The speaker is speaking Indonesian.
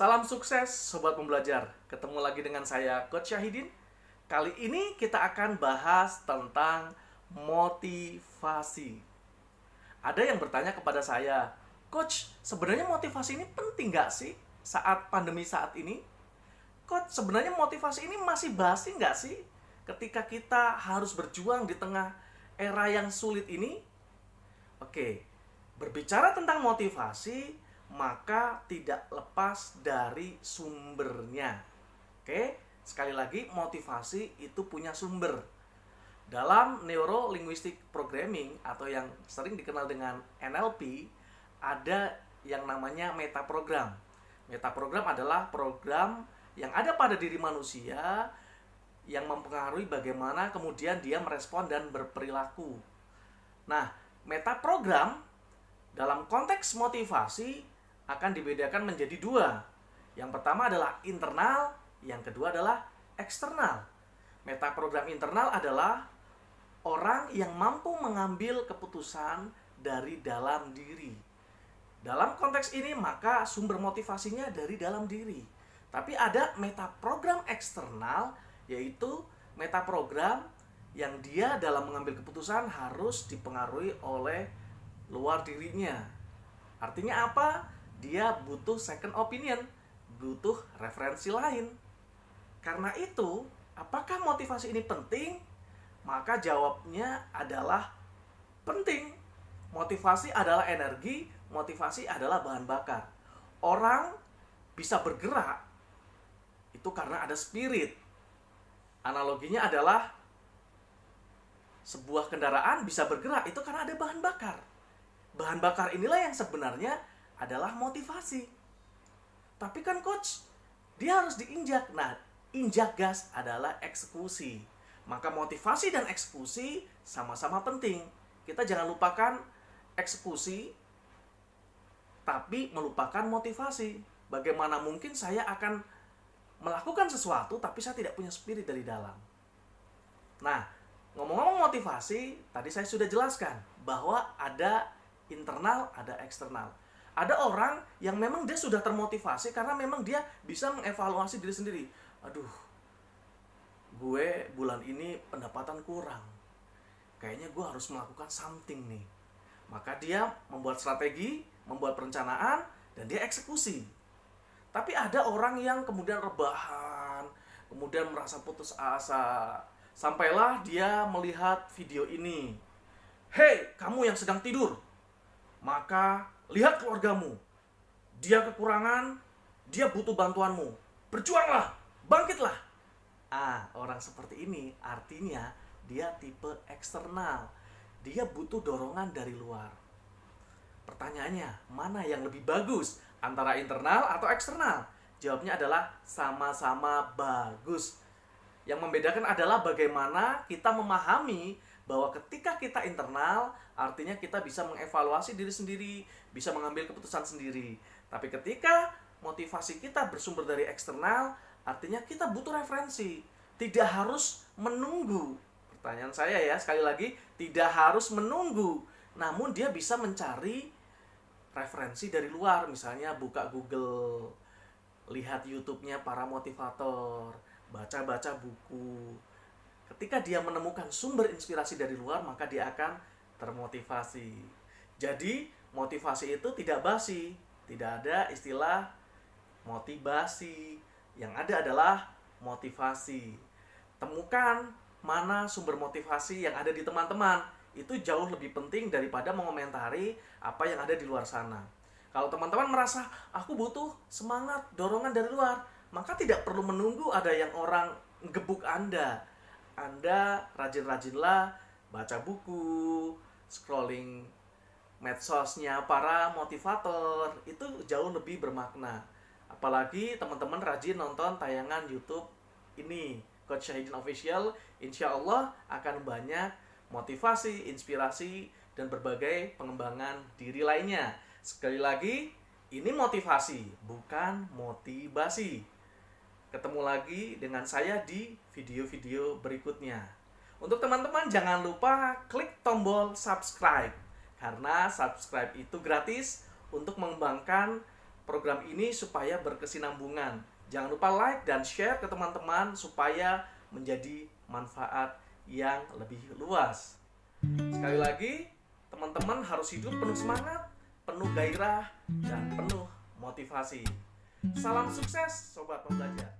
Salam sukses Sobat Pembelajar. Ketemu lagi dengan saya Coach Syahidin. Kali ini kita akan bahas tentang motivasi. Ada yang bertanya kepada saya, Coach, sebenarnya motivasi ini penting nggak sih saat pandemi saat ini? Coach, sebenarnya motivasi ini masih basi nggak sih ketika kita harus berjuang di tengah era yang sulit ini? Oke, berbicara tentang motivasi, maka tidak lepas dari sumbernya. Oke, sekali lagi motivasi itu punya sumber. Dalam Neuro Linguistic Programming atau yang sering dikenal dengan NLP, ada yang namanya metaprogram. Metaprogram adalah program yang ada pada diri manusia yang mempengaruhi bagaimana kemudian dia merespon dan berperilaku. Nah, metaprogram dalam konteks motivasi akan dibedakan menjadi dua. Yang pertama adalah internal, yang kedua adalah eksternal. Metaprogram internal adalah orang yang mampu mengambil keputusan dari dalam diri. Dalam konteks ini maka sumber motivasinya dari dalam diri. Tapi ada metaprogram eksternal, yaitu metaprogram yang dia dalam mengambil keputusan harus dipengaruhi oleh luar dirinya. Artinya apa? Dia butuh second opinion, butuh referensi lain. Karena itu, apakah motivasi ini penting? Maka jawabnya adalah penting. Motivasi adalah energi, motivasi adalah bahan bakar. Orang bisa bergerak itu karena ada spirit. Analoginya adalah sebuah kendaraan bisa bergerak itu karena ada bahan bakar. Bahan bakar inilah yang sebenarnya adalah motivasi. Tapi kan coach, dia harus diinjak. Nah, injak gas adalah eksekusi. Maka motivasi dan eksekusi sama-sama penting. Kita jangan lupakan eksekusi, tapi melupakan motivasi. Bagaimana mungkin saya akan melakukan sesuatu, tapi saya tidak punya spirit dari dalam. Nah, ngomong-ngomong motivasi, tadi saya sudah jelaskan bahwa ada internal, ada eksternal. Ada orang yang memang dia sudah termotivasi karena memang dia bisa mengevaluasi diri sendiri. Aduh, gue bulan ini pendapatan kurang. Kayaknya gue harus melakukan something nih. Maka dia membuat strategi, membuat perencanaan, dan dia eksekusi. Tapi ada orang yang kemudian rebahan, kemudian merasa putus asa. Sampailah dia melihat video ini. Hei, kamu yang sedang tidur, maka lihat keluargamu. Dia kekurangan, dia butuh bantuanmu. Berjuanglah, bangkitlah. Orang seperti ini artinya dia tipe eksternal. Dia butuh dorongan dari luar. Pertanyaannya, mana yang lebih bagus? Antara internal atau eksternal? Jawabnya adalah sama-sama bagus. Yang membedakan adalah bagaimana kita memahami bahwa ketika kita internal, artinya kita bisa mengevaluasi diri sendiri, bisa mengambil keputusan sendiri. Tapi ketika motivasi kita bersumber dari eksternal, artinya kita butuh referensi. Tidak harus menunggu. Pertanyaan saya ya, sekali lagi, tidak harus menunggu. Namun dia bisa mencari referensi dari luar. Misalnya buka Google, lihat YouTube-nya para motivator, baca-baca buku. Ketika dia menemukan sumber inspirasi dari luar, maka dia akan termotivasi. Jadi, motivasi itu tidak basi. Tidak ada istilah motivasi. Yang ada adalah motivasi. Temukan mana sumber motivasi yang ada di teman-teman. Itu jauh lebih penting daripada mengomentari apa yang ada di luar sana. Kalau teman-teman merasa, aku butuh semangat, dorongan dari luar, maka tidak perlu menunggu ada yang orang gebuk Anda. Anda rajin-rajinlah baca buku, scrolling medsosnya para motivator, itu jauh lebih bermakna. Apalagi teman-teman rajin nonton tayangan YouTube ini, Coach Syahidin Official, insya Allah akan banyak motivasi, inspirasi, dan berbagai pengembangan diri lainnya. Sekali lagi, ini motivasi, bukan motivasi. Ketemu lagi dengan saya di video-video berikutnya. Untuk teman-teman jangan lupa klik tombol subscribe. Karena subscribe itu gratis untuk mengembangkan program ini supaya berkesinambungan. Jangan lupa like dan share ke teman-teman supaya menjadi manfaat yang lebih luas. Sekali lagi, teman-teman harus hidup penuh semangat, penuh gairah, dan penuh motivasi. Salam sukses, Sobat Pembelajar.